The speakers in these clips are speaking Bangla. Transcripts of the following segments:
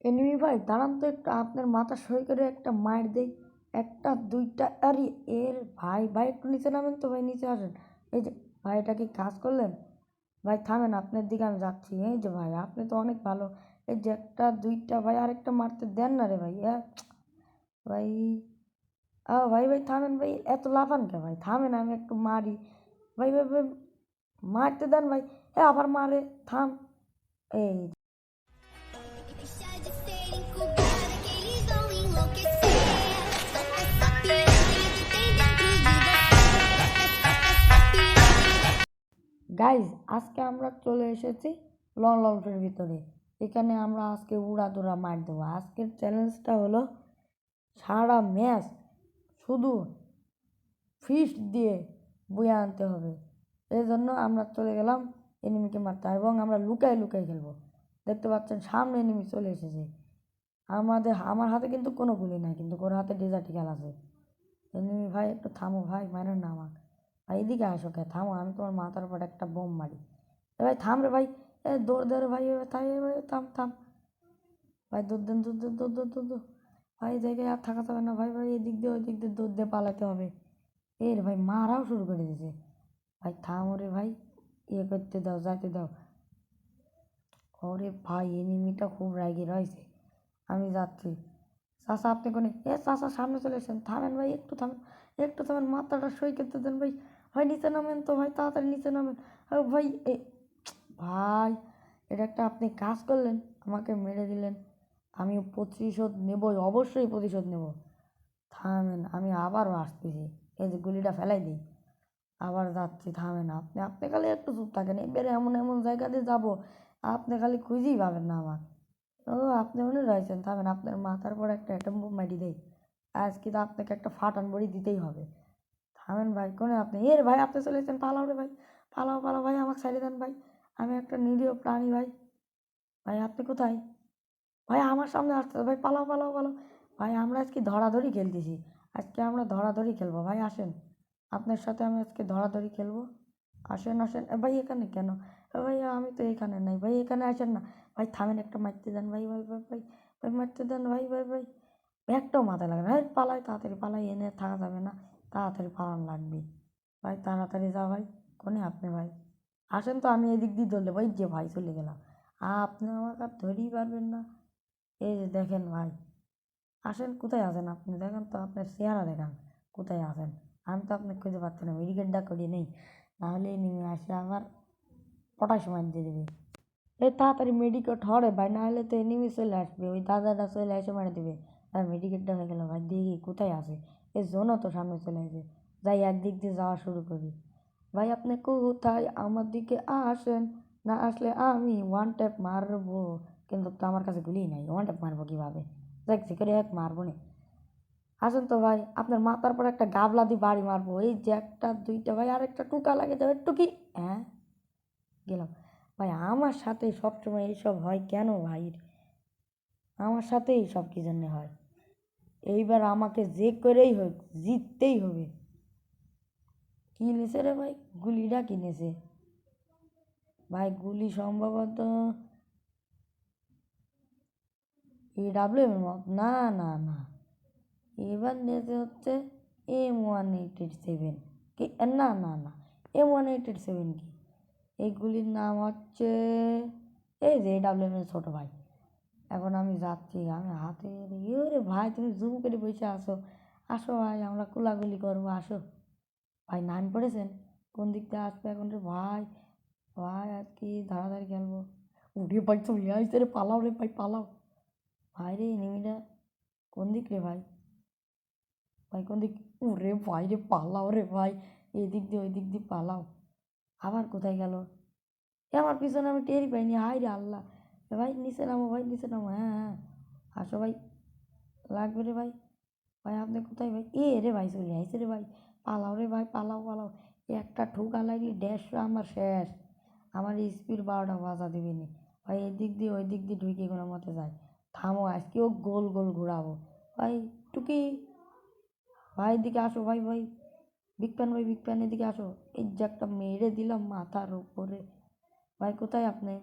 এনিমি ভাই দাঁড়ান তো একটু, আপনার মাথা সই করে একটা মাইর দেই। একটা দুইটা, আরে এর ভাই ভাই একটু নিচে নামেন তো ভাই, নিচে আসেন। এই যে ভাই, এটা কি কাজ করলেন? ভাই থামেন, আপনার দিকে আমি যাচ্ছি। এই যে ভাই, আপনি তো অনেক ভালো। এই যে একটা দুইটা ভাই, আরেকটা মারতে দেন না রে ভাই। ভাই ভাই ভাই থামেন ভাই, এত লাফান কে ভাই, থামেন আমি একটু মারি। ভাই ভাই ভাই, মারতে দেন ভাই। আবার মারে, থাম। এই Deixa de ser incubada, que eles vão enlouquecer. Solta essa piranha que tem dentro de você. Essa piranha. Guys, আজকে আমরা চলে এসেছি লং লঞ্চের ভিতরে। এখানে আমরা আজকে উড়াদুরা মার দেবো। আজকের চ্যালেঞ্জটা হলো সারা ম্যাচ শুধু ফিস্ট দিয়ে বয়ে আনতে হবে। এই জন্য আমরা চলে গেলাম এনিমিকে মারতে, এবং আমরা লুকাই লুকাই খেলবো। দেখতে পাচ্ছেন সামনে এনিমি চলে এসেছে। আমার হাতে কিন্তু কোনো গুলি নাই, কিন্তু ওর হাতে ডেজার্টিক্যাল আছে। এনিমি ভাই একটু থামো ভাই, মারেন না আমাকে ভাই। এদিকে আসো কে, থামো, আমি তোমার মাথার উপর একটা বোম মারি। ভাই থাম রে ভাই, দৌড় দে রে ভাই, তাই ভাই, থাম থাম ভাই, দৌড় দেন, দৌড় দৌড় দৌড় দৌড় দৌড় দৌড়। ভাই জায়গায় আর থাকা যাবে না ভাই, ভাই এদিক দিয়ে ওই দিক দিয়ে দৌড় দিয়ে পালাতে হবে। এর ভাই মারাও শুরু করে দিয়েছে। ভাই থামো রে ভাই, করতে দাও, যাইতে দাও। ওরে ভাই, এনিমিটা খুব রাগি রয়েছে। আমি যাচ্ছি। চাষা আপনি কোনে, চাষা সামনে চলে এসেছেন, থামেন ভাই, একটু থামেন, একটু থামেন, মাথাটা সই করতে দেন ভাই। ভাই নিচে নামেন তো ভাই, তাড়াতাড়ি নিচে নামেন। ভাই ভাই, এটা একটা আপনি কাজ করলেন, আমাকে মেরে দিলেন। আমি প্রতিশোধ নেবই, অবশ্যই প্রতিশোধ নেব। থামেন, আমি আবারও আসতেছি। এই যে গুলিটা ফেলাই দিই, আবার যাচ্ছি। থামেন, আপনি আপনি খালি একটু চুপ থাকেন। এবারে এমন এমন জায়গাতে যাব, আপনি খালি খুঁজেই পাবেন না আমার। ও, আপনি মনে রয়েছেন, থামেন, আপনার মাথার পর একটা অ্যাটম বোম মারি দেই। আজকে তো আপনাকে একটা ফাটান বড়ি দিতেই হবে। থামেন ভাই, কোনে আপনি? ভাই আপনি চলেছেন, পালাও রে ভাই, পালাও পালাও ভাই, আমাকে ছেড়ে দেন ভাই। আমি একটা নিরীহ প্রাণী ভাই। ভাই আপনি কোথায়? ভাই আমার সামনে আসতে ভাই, পালাও পালাও পালাও। ভাই আমরা আজকে ধরাধরি খেলতেছি, আজকে আমরা ধরাধরি খেলবো ভাই, আসেন। আপনার সাথে আমি আজকে ধরাধরি খেলবো। আসেন আসেন। ভাই এখানে কেন? ভাই আমি তো এখানে নাই ভাই, এখানে আসেন না। ভাই থামেন, একটা মারতে দেন ভাই, ভাই ভাই ভাই, ভাই মারতে দেন ভাই, ভাই ভাই। একটাও মাথায় লাগে না। পালাই, তাড়াতাড়ি পালাই, এনে থাকা যাবে না, তাড়াতাড়ি পালান লাগবে। ভাই তাড়াতাড়ি যা ভাই। কোনে আপনি ভাই? আসেন তো, আমি এদিক দিয়ে ধরলে ভাই, যে ভাই চলে গেলাম। আপনি আমাকে আর ধরেই পারবেন না। এই যে দেখেন ভাই, আসেন, কোথায় আছেন আপনি? দেখেন তো, আপনার চেহারা দেখান, কোথায় আছেন? আমি তো আপনি খুঁজে পাচ্ছি না, মেডিকেলটা করিয়ে নেই, নাহলে নেমে আসে আবার পটাশ মার দিয়ে দেবে। তাড়াতাড়ি মেডিকেট হরে ভাই, নাহলে তো এনিমি চলে আসবে, ওই দাদাটা চলে এসে মারে দেবে। আর মেডিকেটটা হয়ে গেল ভাই, দেখি কোথায় আছে। এই জোনও তো সামনে চলে আসে। যাই একদিক দিয়ে যাওয়া শুরু করি। ভাই আপনি কোথায়? আমার দিকে আসেন, না আসলে আমি ওয়ান ট্যাপ মারবো। কিন্তু তো আমার কাছে গুলি নাই, ওয়ান ট্যাপ মারবো কীভাবে? দেখছি করে এক মারবো না। আসেন তো ভাই, আপনার মাথার পর একটা গাবলা দিয়ে বাড়ি মারবো। এই যে একটা দুইটা ভাই, আর একটা টুকা লাগে যাবে, টুকি। হ্যাঁ, গেলাম। ভাই আমার সাথে সবসময় এইসব হয় কেন ভাই? আমার সাথেই সব কী জন্যে হয়? এইবার আমাকে যে করেই হোক জিততেই হবে। কী নেছে রে ভাই? গুলিটা কিনেছে ভাই, গুলি সম্ভবত এডাব্লিউ এম, না না না, এবার নিয়েছে হচ্ছে M187। কি? না না না, M187 কি? এইগুলির নাম হচ্ছে এই যে এডাব্লিউ এম ছোটো ভাই। এখন আমি যাচ্ছি, আমি হাতে রে ভাই, তুমি জুম করে বসে আসো। আসো ভাই, আমরা কোলাগুলি করবো, আসো। ভাই নাম পড়েছেন? কোন দিক দিয়ে আসবে এখন রে ভাই? ভাই আর কি ধারাধারি খেলবো। উঠে ভাই চলে আসছে রে, পালাও রে ভাই, পালাও। ভাই রে এনিমিটা কোন দিক রে ভাই? ভাই কোন দিক? ওরে ভাই রে, পালাও রে ভাই, এদিক দিয়ে ওই দিক দিয়ে পালাও। আবার কোথায় গেল? আমার পিছনে আমি টেরই পাইনি, হাই রে আল্লাহ। ভাই নিচে নামো ভাই, নিচে নামো, হ্যাঁ হ্যাঁ, আসো ভাই, লাগবে রে ভাই। ভাই আপনি কোথায় ভাই? রে ভাই চলে আইসে রে ভাই, পালাও রে ভাই, পালাও পালাও। একটা ঠোকা লাগলে ড্যাশ আমার শেষ, আমার স্পিড 12টা বাজা দিবি নি ভাই। এদিক দিয়ে ওই দিক দিয়ে ঢুকে কোনো মতে যায়। থামো, আজকেও গোল গোল ঘোরাবো ভাই। টুকি ভাই, এদিকে আসো ভাই, ভাই বিগ প্যান ভাই, বিগ প্যান এদিকে আসো। এই যে একটা মেরে দিলাম মাথার উপরে। ভাই কোথায় আপনি?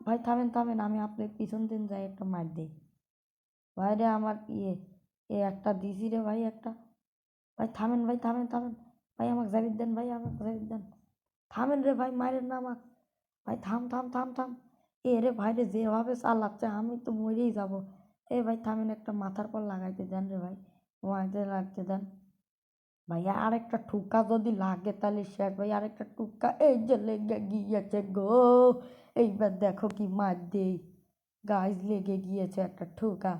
ভাই থামেন থামেন, আমি আপনার পিছন দিন যাই একটা মার দিই। ভাই রে আমার এ একটা দিছি রে ভাই একটা। ভাই থামেন ভাই, থামেন থামেন। ভাই আমাকে জাবির দেন, ভাই আমাকে জাবির দেন। থামেন রে ভাই, মারেন না আমাকে। ভাই থাম থাম থাম থাম। এ রে ভাই রে যেভাবে চালাচ্ছে আমি তো মরেই যাব। এ ভাই থামেন, একটা মাথার পর লাগাইতে দেন রে ভাই, মাইতে লাগতে দেন। ভাই আরেকটা ঠুকা যদি লাগে তাহলে শেষ ভাই, আরেকটা টুকা এই যে লেগে গিয়েছে গো। এইবার দেখো কি মার দেই। গাছ লেগে গিয়েছে একটা ঠুকা।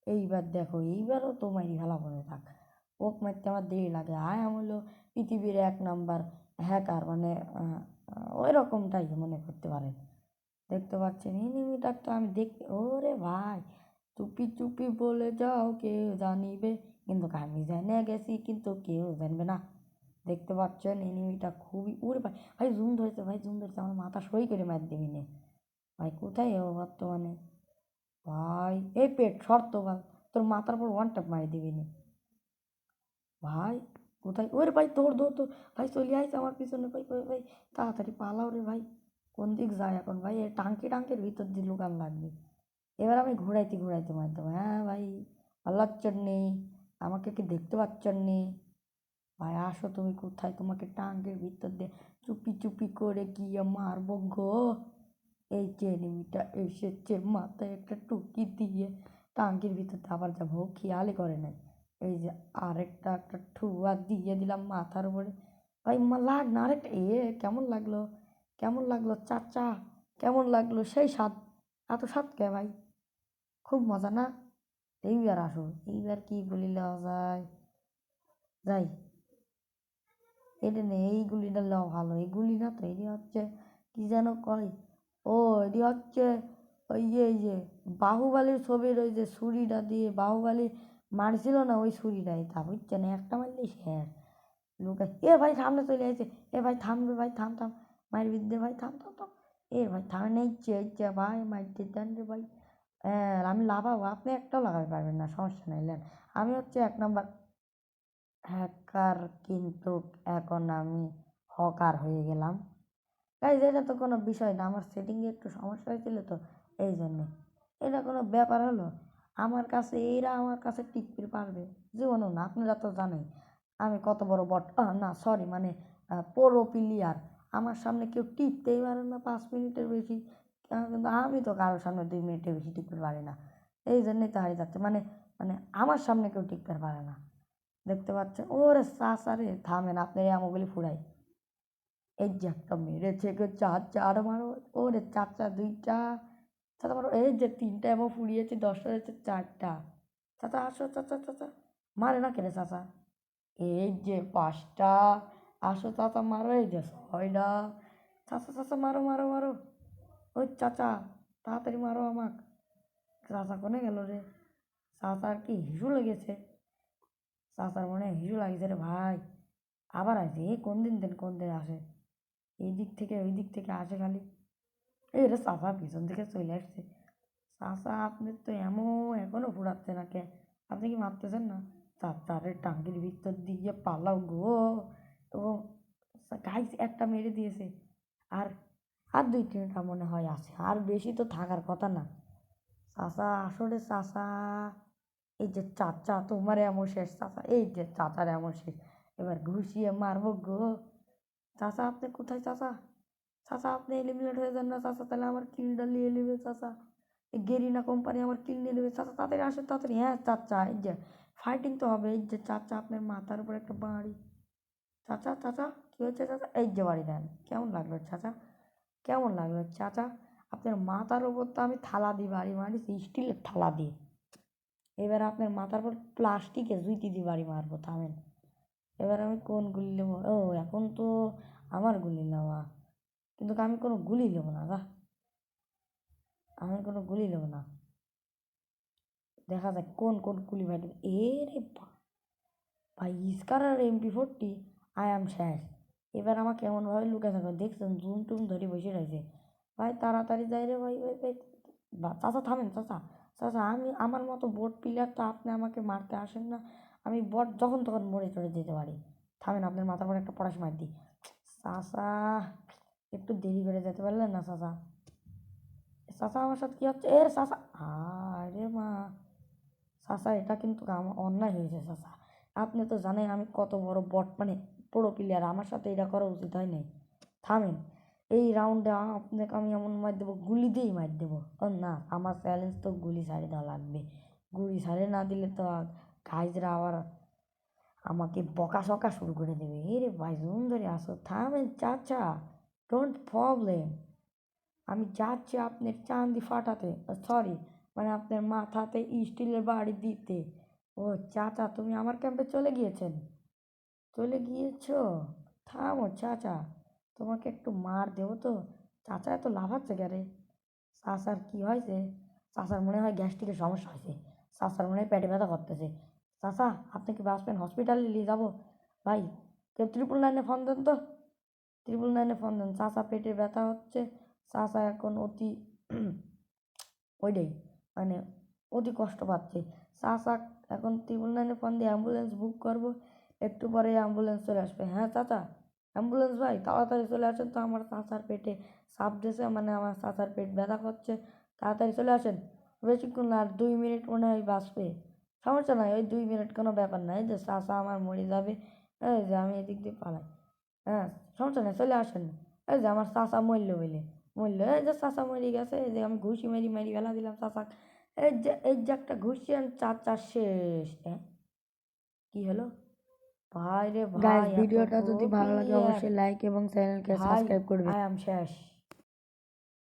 এইবার দেখো, এইবারও তো মারি ভালো করে থাক। ওক মারতে আমার দেরি লাগে। আমি হলো পৃথিবীর 1 নাম্বার হ্যাকার, মানে ওই রকমটাই মনে করতে পারেন। দেখতে পাচ্ছেন এনিমিটা তো আমি দেখতে, ওরে ভাই চুপি চুপি বলে যাও কেউ জানিবে, কিন্তু আমি জেনে গেছি কিন্তু কেউ জানবে না। দেখতে পাচ্ছেন এনিমিটা খুবই, ওরে ভাই ভাই জুম ধরেছে, ভাই জুম ধরেছে, আমার মাথা সই করে মার দিবি নে। ভাই কোথায় ও বর্তমানে? ভাই এই পেট শর্ত ভাই, তোর মাথার উপর ওয়ান ট্যাপ মারি দিবি নে। ভাই কোথায়? ওরে ভাই দৌড় দৌড় দৌড়, ভাই চলে আইছে আমার পিছনে, ভাই ভাই ভাই তাড়াতাড়ি পালাও রে ভাই। কোন দিক যায় এখন ভাই? এই টাঙ্কের ভিতর দিয়ে লুকান লাগবে। এবার আমি ঘুরাইতে ঘুরাইতে মারতে হবে। হ্যাঁ ভাই, পালাচ্ছেন নি? আমাকে কি দেখতে পাচ্ছেন নি? ভাই আসো, তুমি কোথায়? তোমাকে টাঙ্গের ভিতর দিয়ে চুপি চুপি করে গিয়ে মারবো গো। এই যে এনিমিটা এসেছে, মাথায় একটা টুকি দিয়ে টাঙ্গির ভিতর দিয়ে আবার যাবো, খেয়ালই করে নাই। এই যে আরেকটা একটা ঠুয়া দিয়ে দিলাম মাথার উপরে। ভাই লাগ না আরেকটা। কেমন লাগলো? কেমন লাগলো চাচা? কেমন লাগলো? সেই স্বাদ। এত স্বাদ কে ভাই? খুব মজা না? এইবার আসো, এইবার কি গুলি লওয়া যায়? যাই, এটা নেই, এই গুলিটা লওয়া ভালো। এই গুলি না তো, এটি হচ্ছে কি যেন কয়, ও এটি হচ্ছে ওই যে বাহুবালির ছবির ওই যে ছুরিটা দিয়ে বাহুবালি মারছিল না, ওই ছুরিটাই তা বুঝছেন, একটা মারলেই শেষ। লুকা ভাই সামনে চলে আসছে। ভাই থামবে ভাই, থাম থাম। মায়ের বিদ্যে ভাই, থাম থাম থাম। ভাই থামে নেই, ইচ্ছে ভাই মারতে দেন রে ভাই। হ্যাঁ আমি লাফাবো, আপনি একটাও লাগাতে পারবেন না, সমস্যা নাই নেন। আমি হচ্ছে 1 নাম্বার হ্যাকার, কিন্তু এখন আমি হকার হয়ে গেলাম। গাইজ এটা তো কোনো বিষয় না, আমার সেটিংয়ে একটু সমস্যা হয়েছিল তো, এই জন্যে। এটা কোনো ব্যাপার হলো? আমার কাছে টিকতে পারবে? জীবনও না। আপনারা তো জানেন আমি কত বড় বট, না সরি, মানে প্রো প্লেয়ার। আমার সামনে কেউ টিকতেই পারে না 5 মিনিটের বেশি। কিন্তু আমি তো কারোর সামনে 2 মিনিটের বেশি টিকতে পারি না। এই জন্যই তো হারিয়ে যাচ্ছে, মানে মানে আমার সামনে কেউ টিকতে পারে না। দেখতে পাচ্ছেন? ওরে সাসারে থামেন, আপনার এই আমগুলি ফুরাই। এই যে একটা মেরেছে গো, চার মারো। ওরে চারটা, দুইটা চাচা মারো। এই যে 3টা এমন ফুরিয়েছে, 10টা হয়েছে 4টা। চাচা আসো, চাচা চাচা মারে না কেন চাচা? এই যে 5টা, আসো চাচা মারো। এই যে 6টা, চাচা চাচা মারো মারো মারো। ওই চাচা তাড়াতাড়ি মারো আমাক। চাচা কোনে গেল রে? চাচার কি হিসু লেগেছে? চাচার মনে হয় হিসু লাগছে রে ভাই। আবার আসে, কোন দিন আসে, এই দিক থেকে ওই দিক থেকে আসে খালি। এই রে চাচা পিছন থেকে চলে আসছে। চাচা আপনি তো এখনো ফুরাচ্ছে না কে? আপনি কি মারতেছেন না? চাচারে টাঙ্গির ভিতর দিয়ে পালাও গো। তো গাইস একটা মেরে দিয়েছে। আর আর 2-3টা মনে হয় আছে, আর বেশি তো থাকার কথা না। চাচা আসলে চাচা, এই যে চাচা তোমার এমন শেষ চাচা, এই যে চাচার এমন শেষ। এবার ঘুষিয়ে মারবো গো। চাচা আপনি কোথায় চাচা? চাচা আপনি এলিমিনেট হয়ে যান না চাচা, তাহলে আমার কিলটা নিয়ে নেবে চাচা। এই গেরিনা কোম্পানি আমার কিল নিয়ে নেবে চাচা, তাড়াতাড়ি আসেন তাড়াতাড়ি। হ্যাঁ চাচা, এই যে ফাইটিং তো হবে। এই যে চাচা আপনার মাথার উপর একটা বাড়ি। চাচা চাচা কী হচ্ছে চাচা? এই যে বাড়ি দেন। কেমন লাগলো চাচা? কেমন লাগলো চাচা? আপনার মাথার উপর তো আমি থালা দিয়ে বাড়ি মারিছি, স্টিলের থালা দিয়ে। এবার আপনার মাথার উপর প্লাস্টিকের জুতি দিয়ে বাড়ি মারবো, থামেন। এবার আমি কোন গুলি নেবো? ও এখন তো আমার গুলি নেওয়া, কিন্তু আমি কোনো গুলি নেবো না গা। আমি কোনো গুলি নেবো না। দেখা যাক কোন গুলি ভাই। রে ভাই স্কার আর MP40, আই এম শেষ। এবার আমাকে এমনভাবে লুকে থাকো, দেখছেন জুম টুম ধরে বসে রয়েছে। ভাই তাড়াতাড়ি যাই রে ভাই ভাই ভাই। চাচা থামেন চাচা। চাচা আমার মতো বোট প্লেয়ার তো আপনি আমাকে মারতে আসেন না। আমি বট যখন তখন মরে চড়ে যেতে পারি। থামেন, আপনার মাথার পর একটা পড়াশ মার দিই। চাচা একটু দেরি করে যেতে পারলেন না চাচা? চাচা আমার সাথে কি হচ্ছে? চাচা, আরে মা, চাচা এটা কিন্তু আমার অন্যায় হয়েছে চাচা। আপনি তো জানেন আমি কত বড় বট, মানে প্রো প্লেয়ার, আমার সাথে এটা করা উচিত হয় নাই। থামেন, এই রাউন্ডে আপনাকে আমি এমন মার দেবো, গুলি দিয়েই মার দেবো। ও না, আমার চ্যালেঞ্জ তো গুলি ছাড়ে দেওয়া লাগবে। গুলি ছাড়ে না দিলে তো গাইজরা আবার আমাকে বকাঝকা শুরু করে দেবে। রে ভাই, জুম ধরে আসো, থামেন চাচা, ডোন্ট প্রবলেম। আমি যাচ্ছি আপনার চান্দি ফাটাতে, সরি, মানে আপনার মাথাতে স্টিলের বাড়ি দিতে। ও চাচা, তুমি আমার ক্যাম্পে চলে গিয়েছেন? চলে গিয়েছো? থামো চাচা, তোমাকে একটু মার দেবো তো। চাচা এত লাফাচ্ছে কে রে? চাচার কি হয়েছে? চাচার মনে হয় গ্যাস্ট্রিকের সমস্যা হয়েছে। চাচার মনে হয় পেটে ব্যথা করতেছে। চাচা, আপনি কি বাঁচবেন? হসপিটালে নিয়ে যাবো? ভাই, কেউ 999-এ ফোন দেন তো, 999-এ ফোন দেন। চাচা পেটে ব্যথা হচ্ছে, চাচা এখন অতি ওইটাই, মানে অতি কষ্ট পাচ্ছে চাচা। এখন 999-এ ফোন দিয়ে অ্যাম্বুলেন্স বুক করবো, একটু পরে অ্যাম্বুলেন্স চলে আসবে। হ্যাঁ চাচা, অ্যাম্বুলেন্স ভাই তাড়াতাড়ি চলে আসেন তো, আমার চাচার পেটে চাপ দিয়েছে, মানে আমার চাচার পেট ব্যথা করছে, তাড়াতাড়ি চলে আসেন। বেশিক্ষণ না, আর 2 মিনিট মনে হয় বাঁচবে। সমস্যা নাই, ওই 2 মিনিট কোনো ব্যাপার নাই, এই যে চাচা আমার মরে যাবে। এই যে আমি এদিক দিয়ে পালাই। হ্যাঁ, সমস্যা নেই, চলে আসেন। এই যে আমার চাচা মরল বলে, মরল, এই যে চাচা মরে গেছে, এই যে আমি ঘুষি মারি মারি ফেলা দিলাম চাচা। এই যে একটা ঘুষি আন, চাচা শেষ। কি হলো? ভাই রে গাইস, ভাই, এত ভিডিওটা প্রো যদি ভালো লাগে প্লেয়ার! অবশ্যই লাইক এবং চ্যানেলকে ভাই, সাবস্ক্রাইব করবেন। আই এম শেষ।